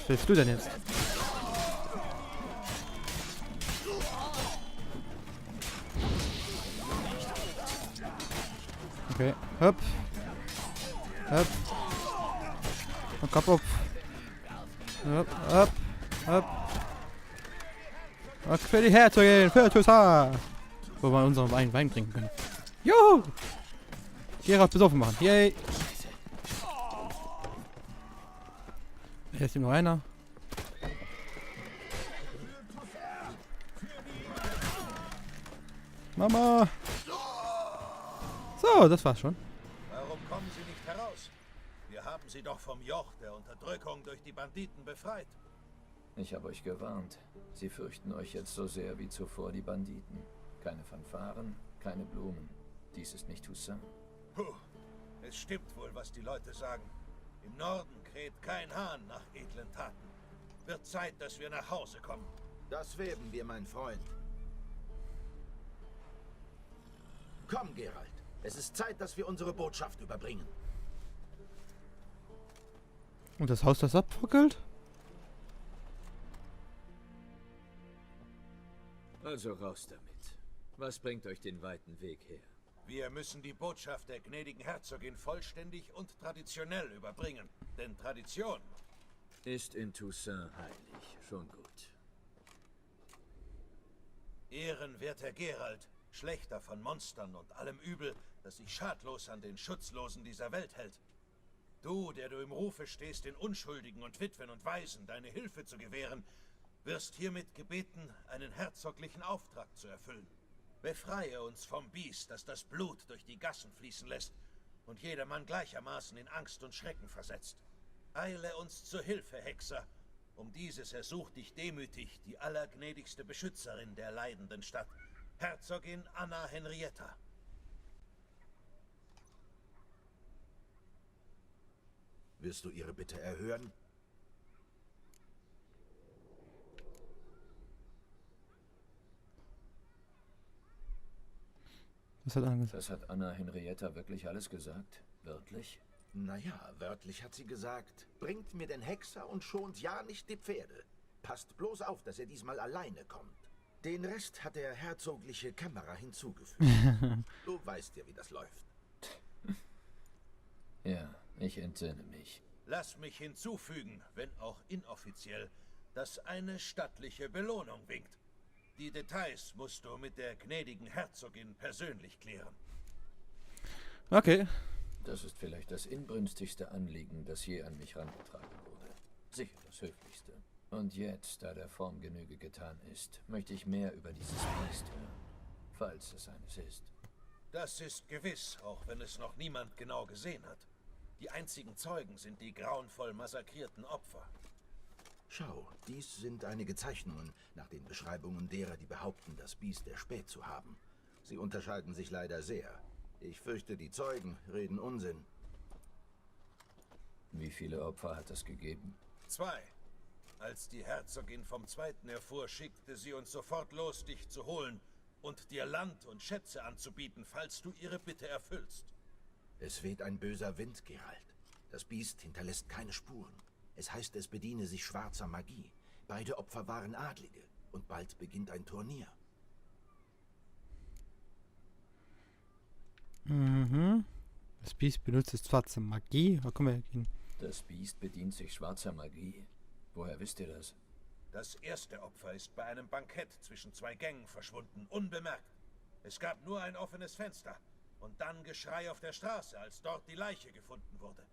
Was willst du denn jetzt? Okay, hopp. Hopp. Und Kopf auf. Hopp, hopp, hopp. Und für die Herzogin, für Toussaint. Wo wir unseren Wein trinken können. Juhu! Geralt besoffen machen. Yay! Hier ist nur einer. Mama! So, das war's schon. Warum kommen Sie nicht heraus? Wir haben Sie doch vom Joch der Unterdrückung durch die Banditen befreit. Ich habe euch gewarnt. Sie fürchten euch jetzt so sehr wie zuvor die Banditen. Keine Fanfaren, keine Blumen. Dies ist nicht Toussaint. Puh, es stimmt wohl, was die Leute sagen. Im Norden kräht kein Hahn nach edlen Taten. Wird Zeit, dass wir nach Hause kommen. Das werden wir, mein Freund. Komm, Geralt. Es ist Zeit, dass wir unsere Botschaft überbringen. Und das Haus, das abfackelt? Also raus damit. Was bringt euch den weiten Weg her? Wir müssen die Botschaft der gnädigen Herzogin vollständig und traditionell überbringen. Denn Tradition Ist in Toussaint heilig. Schon gut. ehrenwerter Geralt, Schlächter von Monstern und allem Übel, das sich schadlos an den Schutzlosen dieser Welt hält. Du, der du im Rufe stehst, den Unschuldigen und Witwen und Waisen deine Hilfe zu gewähren, wirst hiermit gebeten, einen herzoglichen Auftrag zu erfüllen. Befreie uns vom Biest, das das Blut durch die Gassen fließen lässt und jedermann gleichermaßen in Angst und Schrecken versetzt. Eile uns zur Hilfe, Hexer. Um dieses ersucht dich demütig die allergnädigste Beschützerin der leidenden Stadt, Herzogin Anna Henrietta. Wirst du ihre Bitte erhören? Das hat Anna Henrietta wirklich alles gesagt? Wörtlich? Naja, wörtlich hat sie gesagt, bringt mir den Hexer und schont ja nicht die Pferde. Passt bloß auf, dass er diesmal alleine kommt. Den Rest hat der herzogliche Kämmerer hinzugefügt. Du weißt ja, wie das läuft. Ja, ich entsinne mich. Lass mich hinzufügen, wenn auch inoffiziell, dass eine stattliche Belohnung winkt. Die Details musst du mit der gnädigen Herzogin persönlich klären. Okay. Das ist vielleicht das inbrünstigste Anliegen, das je an mich herangetragen wurde. Sicher das höflichste. Und jetzt, da der Form Genüge getan ist, möchte ich mehr über dieses Biest hören. Falls es eines ist. Das ist gewiss, auch wenn es noch niemand genau gesehen hat. Die einzigen Zeugen sind die grauenvoll massakrierten Opfer. Schau, dies sind einige Zeichnungen nach den Beschreibungen derer, die behaupten, das Biest erspäht zu haben. Sie unterscheiden sich leider sehr. Ich fürchte, die Zeugen reden Unsinn. Wie viele Opfer hat es gegeben? 2. Als die Herzogin vom Zweiten erfuhr, schickte sie uns sofort los, dich zu holen und dir Land und Schätze anzubieten, falls du ihre Bitte erfüllst. Es weht ein böser Wind, Geralt. Das Biest hinterlässt keine Spuren. Es heißt, es bediene sich schwarzer Magie. Beide Opfer waren Adlige. Und bald beginnt ein Turnier. Mhm. Das Biest benutzt jetzt schwarze Magie. Wo kommen wir hin? Das Biest bedient sich schwarzer Magie. Woher wisst ihr das? Das erste Opfer ist bei einem Bankett zwischen 2 Gängen verschwunden, unbemerkt. Es gab nur ein offenes Fenster und dann Geschrei auf der Straße, als dort die Leiche gefunden wurde.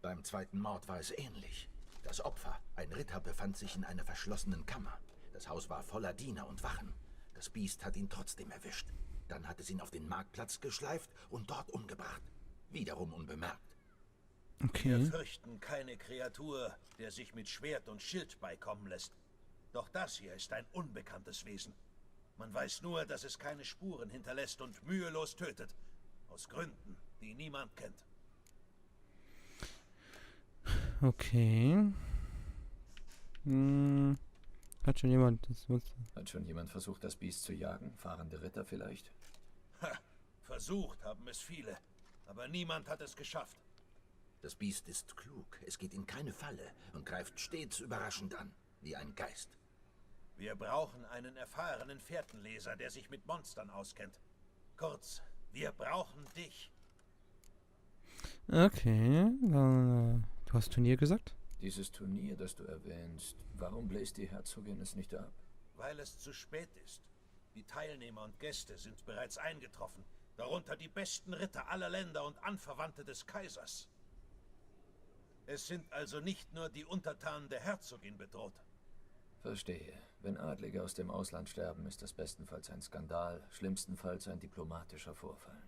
Beim zweiten Mord war es ähnlich. Das Opfer, ein Ritter, befand sich in einer verschlossenen Kammer. Das Haus war voller Diener und Wachen. Das Biest hat ihn trotzdem erwischt. Dann hat es ihn auf den Marktplatz geschleift und dort umgebracht. Wiederum unbemerkt. Wir Okay. fürchten keine Kreatur, der sich mit Schwert und Schild beikommen lässt. Doch das hier ist ein unbekanntes Wesen. Man weiß nur, dass es keine Spuren hinterlässt und mühelos tötet. Aus Gründen, die niemand kennt. Okay. Hm. Hat schon jemand das Monster? Hat schon jemand versucht, das Biest zu jagen? Fahrende Ritter vielleicht? Ha, versucht haben es viele, aber niemand hat es geschafft. Das Biest ist klug, es geht in keine Falle und greift stets überraschend an, wie ein Geist. Wir brauchen einen erfahrenen Fährtenleser, der sich mit Monstern auskennt. Kurz, wir brauchen dich. Okay, dann, du hast Turnier gesagt? Dieses Turnier, das du erwähnst, warum bläst die Herzogin es nicht ab? Weil es zu spät ist. Die Teilnehmer und Gäste sind bereits eingetroffen. Darunter die besten Ritter aller Länder und Anverwandte des Kaisers. Es sind also nicht nur die Untertanen der Herzogin bedroht. Verstehe. Wenn Adlige aus dem Ausland sterben, ist das bestenfalls ein Skandal, schlimmstenfalls ein diplomatischer Vorfall.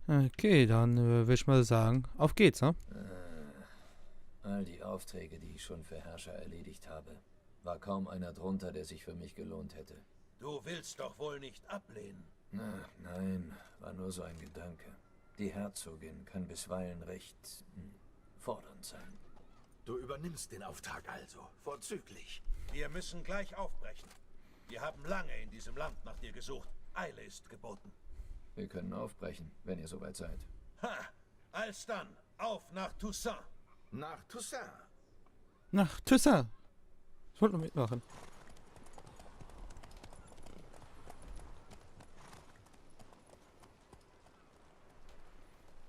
Okay, dann würde ich mal sagen, auf geht's, ne? All die Aufträge, die ich schon für Herrscher erledigt habe, war kaum einer drunter, der sich für mich gelohnt hätte. Du willst doch wohl nicht ablehnen. Nein, war nur so ein Gedanke. Die Herzogin kann bisweilen recht fordernd sein. Du übernimmst den Auftrag also, vorzüglich. Wir müssen gleich aufbrechen. Wir haben lange in diesem Land nach dir gesucht. Eile ist geboten. Wir können aufbrechen, wenn ihr soweit seid. Ha! Alsdann, auf nach Toussaint. Nach Toussaint. Nach Toussaint. Ich wollte noch mitmachen.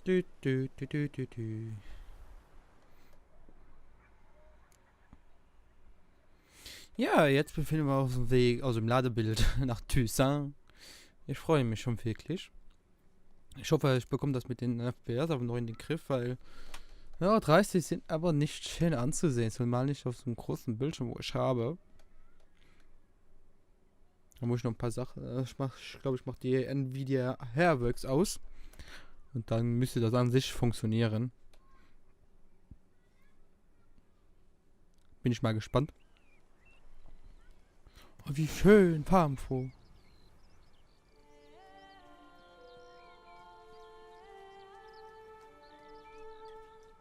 Du, du, du, du, du, du. Ja, jetzt befinden wir uns auf dem Weg aus dem Ladebild nach Toussaint. Ich freue mich schon wirklich. Ich hoffe, ich bekomme das mit den FPS aber noch in den Griff, weil ja, 30 sind aber nicht schön anzusehen, zumal nicht auf so einem großen Bildschirm, wo ich habe. Da muss ich noch ein paar Sachen. Ich glaube, ich mache die Nvidia Hairworks aus. Und dann müsste das an sich funktionieren. Bin ich mal gespannt. Oh, wie schön, farbenfroh.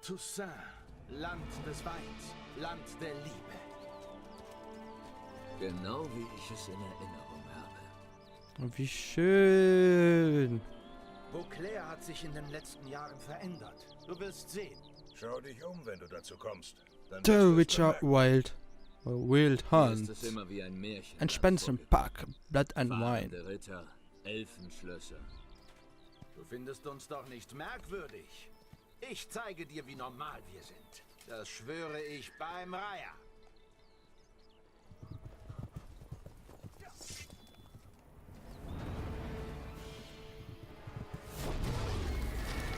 Toussaint, Land des Weins, Land der Liebe. Genau wie ich es in Erinnerung habe. Oh, wie schön. Beauclair hat sich in den letzten Jahren verändert. Du wirst sehen. Schau dich um, wenn du dazu kommst. Dann The wirst du es Witcher bemerken. Wild Hier Hunt. ist es immer wie ein Märchen. Ein Spencer Park, Blood and Wine. Fahrende Ritter, Elfenschlösser. Du findest uns doch nicht merkwürdig. Ich zeige dir, wie normal wir sind. Das schwöre ich beim Reiher.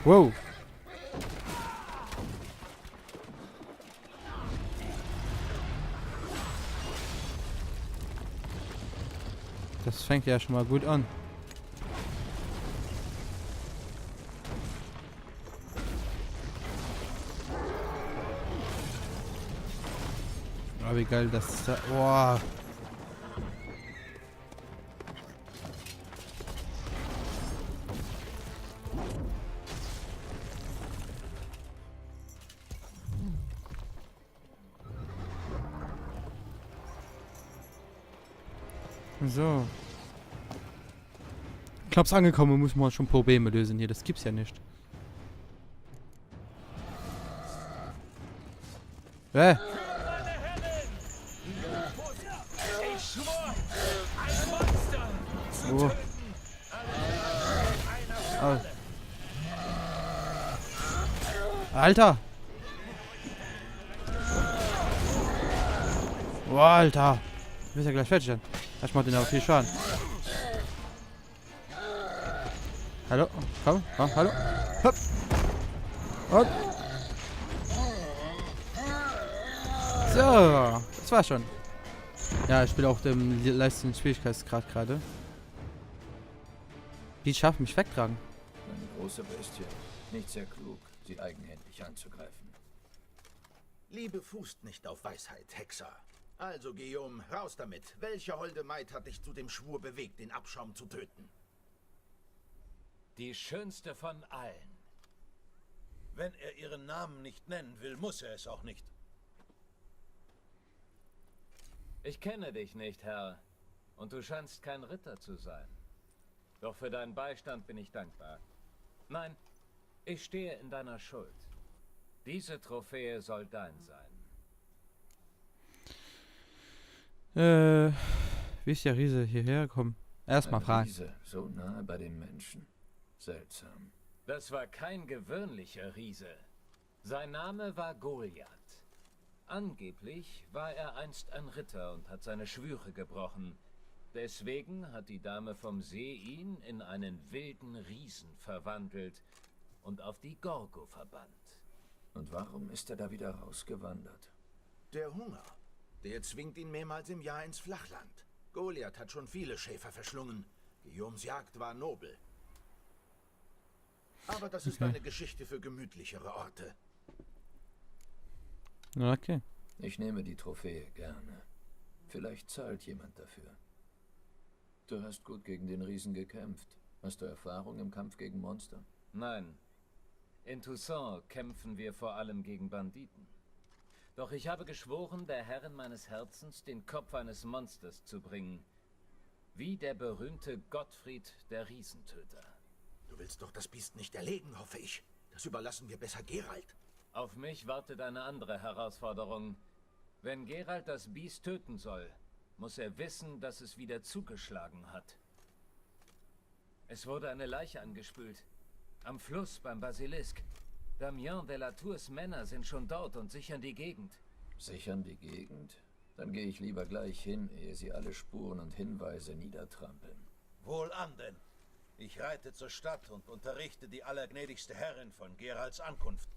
Wow. Das fängt ja schon mal gut an. Oh, wie geil das ist. Boah. So. Knapp's angekommen, muss man schon Probleme lösen hier. Das gibt's ja nicht. Oh. Oh. Alter! Oh, Alter! Du bist ja gleich fertig dann. Das macht den aber viel Schaden. Hallo? Komm, komm, hallo? Hopp! Und. So, das war's schon. Ja, ich spiele auf dem leichtesten Schwierigkeitsgrad gerade. Die schaffen mich wegtragen. Eine große Bestie. Nicht sehr klug, sie eigenhändig anzugreifen. Liebe fußt nicht auf Weisheit, Hexer. Also, Guillaume, raus damit. Welche holde Maid hat dich zu dem Schwur bewegt, den Abschaum zu töten? Die schönste von allen. Wenn er ihren Namen nicht nennen will, muss er es auch nicht. Ich kenne dich nicht, Herr. Und du scheinst kein Ritter zu sein. Doch für deinen Beistand bin ich dankbar. Nein, Ich stehe in deiner Schuld. Diese Trophäe soll dein sein. Wie ist der Riese hierher gekommen? Erstmal Ein fragen. Riese, so nahe bei den Menschen. Seltsam. Das war kein gewöhnlicher Riese. Sein Name war Goliath. Angeblich war er einst ein Ritter und hat seine Schwüre gebrochen. Deswegen hat die Dame vom See ihn in einen wilden Riesen verwandelt und auf die Gorgo verbannt. Und warum ist er da wieder rausgewandert? Der Hunger. Der zwingt ihn mehrmals im Jahr ins Flachland. Goliath hat schon viele Schäfer verschlungen. Guillaumes Jagd war nobel. Aber das ist eine Geschichte für gemütlichere Orte. Okay. Ich nehme die Trophäe gerne. Vielleicht zahlt jemand dafür. Du hast gut gegen den Riesen gekämpft. Hast du Erfahrung im Kampf gegen Monster? Nein. In Toussaint kämpfen wir vor allem gegen Banditen. Doch ich habe geschworen, der Herrin meines Herzens den Kopf eines Monsters zu bringen. Wie der berühmte Gottfried, der Riesentöter. Du willst doch das Biest nicht erlegen, hoffe ich. Das überlassen wir besser Geralt. Auf mich wartet eine andere Herausforderung. Wenn Geralt das Biest töten soll, muss er wissen, dass es wieder zugeschlagen hat. Es wurde eine Leiche angespült. Am Fluss beim Basilisk. Damien de la Tours Männer sind schon dort und sichern die Gegend. Sichern die Gegend? Dann gehe ich lieber gleich hin, ehe sie alle Spuren und Hinweise niedertrampeln. Wohlan denn. Ich reite zur Stadt und unterrichte die allergnädigste Herrin von Geralts Ankunft.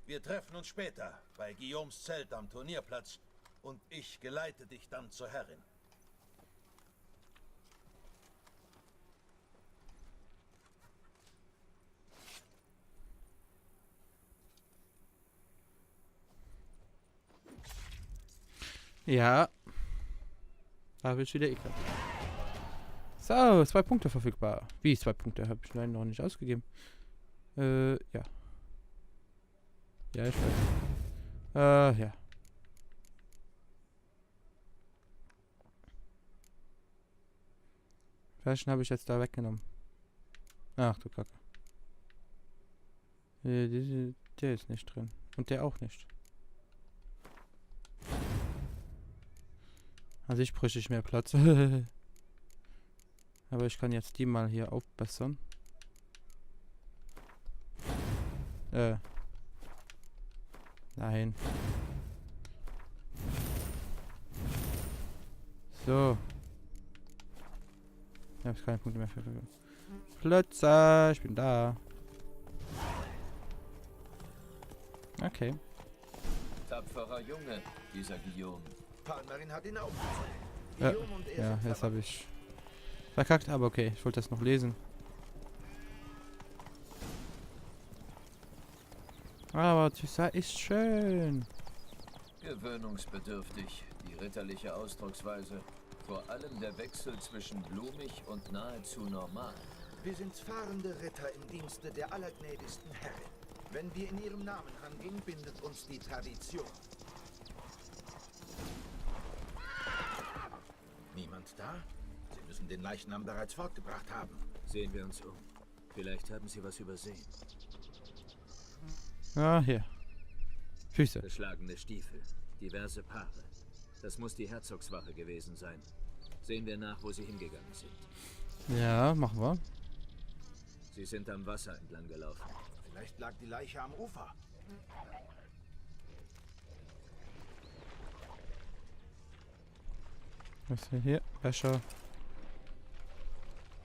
Wir treffen uns später bei Guillaumes Zelt am Turnierplatz und ich geleite dich dann zur Herrin. Ja. Da wird wieder ekelhaft. So, 2 Punkte verfügbar. Wie 2 Punkte? Habe ich leider noch nicht ausgegeben. Ja. Ja, ich weiß. Ja. Welchen habe ich jetzt da weggenommen? Ach du Kacke. Der ist nicht drin. Und der auch nicht. Also ich bräuchte ich mehr Platz. Aber ich kann jetzt die mal hier aufbessern. Nein. So. Ich habe keine Punkte mehr für. Plätze, ich bin da. Okay. Tapferer Junge, dieser Guillaume. Palmerin hat ihn aufgezogen. Guillaume und er Ja, sind jetzt habe ich verkackt, aber okay, ich wollte das noch lesen. Aber Toussaint ist schön. Gewöhnungsbedürftig, die ritterliche Ausdrucksweise. Vor allem der Wechsel zwischen blumig und nahezu normal. Wir sind fahrende Ritter im Dienste der allergnädigsten Herrin. Wenn wir in ihrem Namen handeln, bindet uns die Tradition. Niemand da? Sie müssen den Leichnam bereits fortgebracht haben. Sehen wir uns um. Vielleicht haben sie was übersehen. Ah, hier. Füße. Beschlagene Stiefel, diverse Paare. Das muss die Herzogswache gewesen sein. Sehen wir nach, wo sie hingegangen sind. Ja, machen wir. Sie sind am Wasser entlang gelaufen. Vielleicht lag die Leiche am Ufer. Was ist hier? Becher.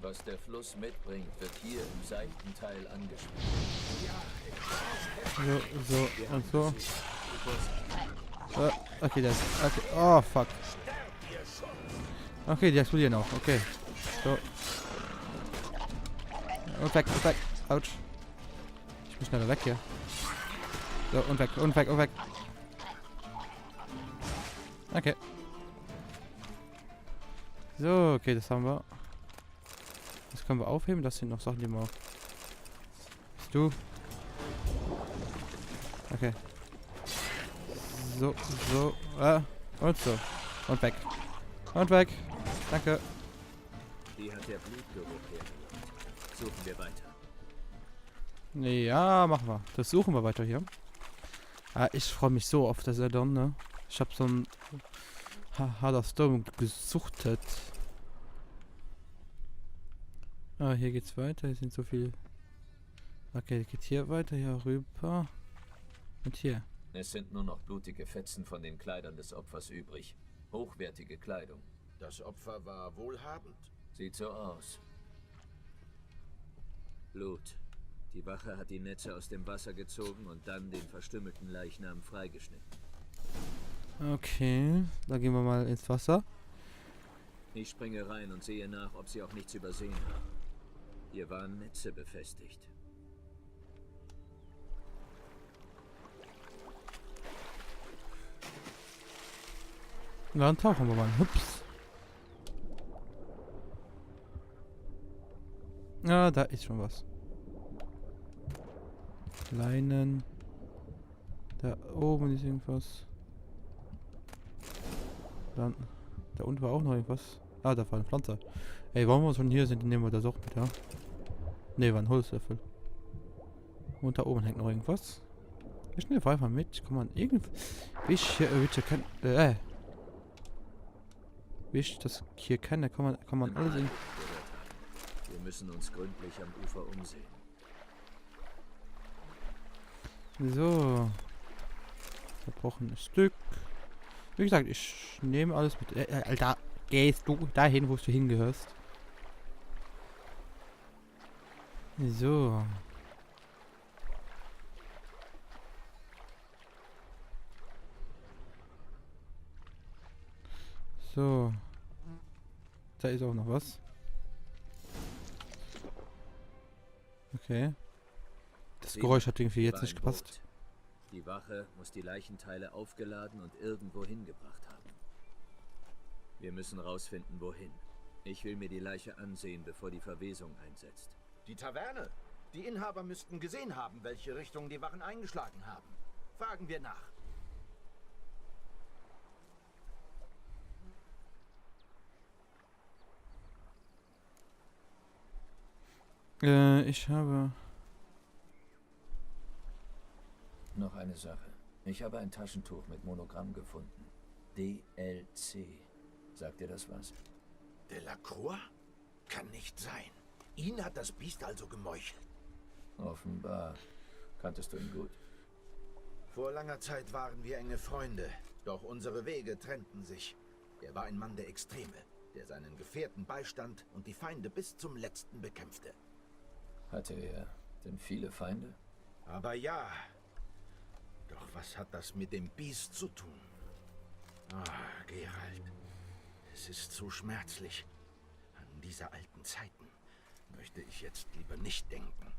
Was der Fluss mitbringt, wird hier im seichten Teil angespielt. So und so. Okay, das. Okay. Oh, fuck. Okay, die explodieren auch. Okay. So. Und weg, und weg. Autsch. Ich muss schneller weg hier. So, und weg, und weg, und weg. Okay. So, okay, das haben wir. Das können wir aufheben. Das sind noch Sachen, die wir... Bist du? Okay. So, so. Und so. Und weg. Und weg. Danke. Die hat der Blutgeruch hergelockt. Suchen wir weiter. Nee, ja, machen wir. Das suchen wir weiter hier. Ah, ich freue mich so auf das Addon, ne? Ich habe so ein Heart of Stone gesuchtet. Ah, hier geht's weiter. Hier sind so viele. Okay, geht hier weiter, hier rüber. Und hier. Es sind nur noch blutige Fetzen von den Kleidern des Opfers übrig. Hochwertige Kleidung. Das Opfer war wohlhabend. Sieht so aus. Blut. Die Wache hat die Netze aus dem Wasser gezogen und dann den verstümmelten Leichnam freigeschnitten. Okay, da gehen wir mal ins Wasser. Ich springe rein und sehe nach, ob sie auch nichts übersehen haben. Hier waren Netze befestigt. Dann tauchen wir mal. Hups. Ja, da ist schon was. Leinen. Da oben ist irgendwas. Dann. Da unten war auch noch irgendwas. Ah, da war ein Pflanzer. Ey, wollen wir schon hier sind, nehmen wir das auch mit, ja? Ne, war ein Holzlöffel. Und da oben hängt noch irgendwas. Ich nehme einfach mit. Kann man irgendwie. Wie ich das hier kann, da kann man alles in. Wir müssen uns gründlich am Ufer umsehen. So. Verbrochenes Stück. Wie gesagt, ich nehme alles mit. Alter, gehst du dahin, wo du hingehörst. So. So. Da ist auch noch was. Okay. Das Geräusch hat irgendwie jetzt nicht gepasst. Die Wache muss die Leichenteile aufgeladen und irgendwo hingebracht haben. Wir müssen rausfinden, wohin. Ich will mir die Leiche ansehen, bevor die Verwesung einsetzt. Die Taverne. Die Inhaber müssten gesehen haben, welche Richtung die Wachen eingeschlagen haben. Fragen wir nach. Ich habe... Noch eine Sache. Ich habe ein Taschentuch mit Monogramm gefunden. DLC. Sagt dir das was? Delacroix? Kann nicht sein. Ihn hat das Biest also gemeuchelt. Offenbar. Kanntest du ihn gut? Vor langer Zeit waren wir enge Freunde, doch unsere Wege trennten sich. Er war ein Mann der Extreme, der seinen Gefährten beistand und die Feinde bis zum letzten bekämpfte. Hatte er denn viele Feinde? Aber ja. Doch was hat das mit dem Biest zu tun? Ah, Geralt. Es ist zu schmerzlich. An diese alten Zeiten möchte ich jetzt lieber nicht denken.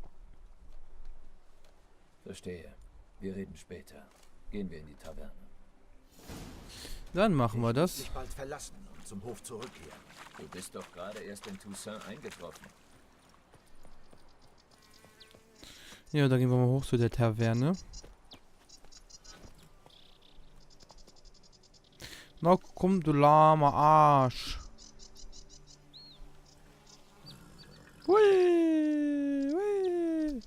Verstehe. Wir reden später. Gehen wir in die Taverne. Dann machen wir das. Ich muss dich bald verlassen und zum Hof zurückkehren. Du bist doch gerade erst in Toussaint eingetroffen. Ja, da gehen wir mal hoch zu der Taverne. Na komm, du lahmer Arsch. Hui, hui.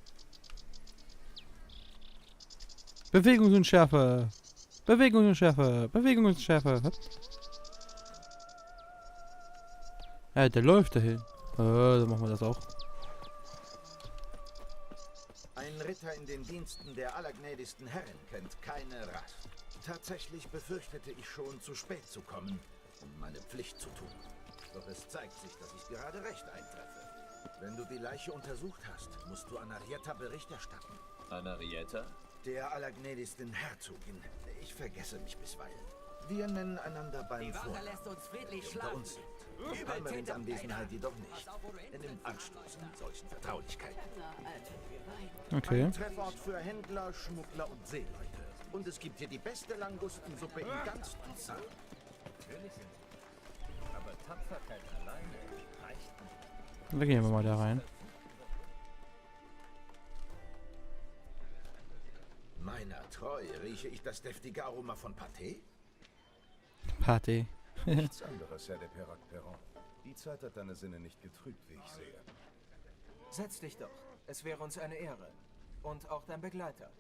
Bewegungsunschärfe. Bewegungsunschärfe. Bewegungsunschärfe. Ja, der läuft dahin. Dann machen wir das auch. Ein Ritter in den Diensten der allergnädigsten Herren kennt keine Rast. Tatsächlich befürchtete ich schon, zu spät zu kommen, um meine Pflicht zu tun. Doch es zeigt sich, dass ich gerade recht eintreffe. Wenn du die Leiche untersucht hast, musst du Anarietta Bericht erstatten. Anarietta? Der allergnädigsten Herzogin. Ich vergesse mich bisweilen. Wir nennen einander beim Vornamen, lässt uns friedlich wenn wir unter uns sind. Palmerins Anwesenheit jedoch nicht. Er nimmt Anstoß an solchen Vertraulichkeiten. Okay. Ein Treffort für Händler, Schmuggler und Seeleute. Und es gibt hier die beste Langustensuppe in ganz Toussaint. Natürlich sind wir. Aber Tapferkeit alleine reicht nicht. Da gehen wir mal da rein. Meiner treu, rieche ich das deftige Aroma von Pâté? Party. Nichts anderes, Herr de Perroc-Perron. Die Zeit hat deine Sinne nicht getrübt, wie ich sehe. Setz dich doch. Es wäre uns eine Ehre. Und auch dein Begleiter.